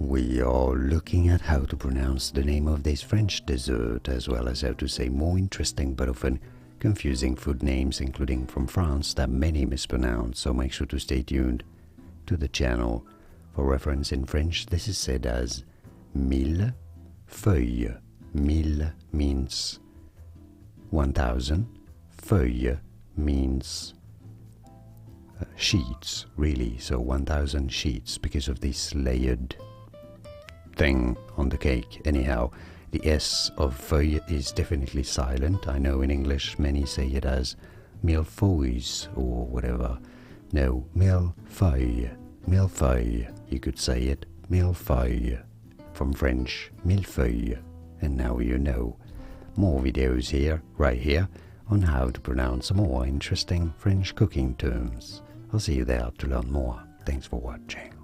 We are looking at how to pronounce the name of this French dessert, as well as how to say more interesting but often confusing food names, including from France, that many mispronounce, so make sure to stay tuned to the channel. For reference, in French, this is said as mille feuilles. Mille means 1,000, feuilles means sheets, really, so 1,000 sheets, because of this layered thing on the cake. Anyhow, the S of feuille is definitely silent. I know in English many say it as mille feuilles or whatever. No, mille feuilles. Mille feuilles. You could say it, mille feuilles. From French, mille feuilles. And now you know. More videos here, right here, on how to pronounce more interesting French cooking terms. I'll see you there to learn more. Thanks for watching.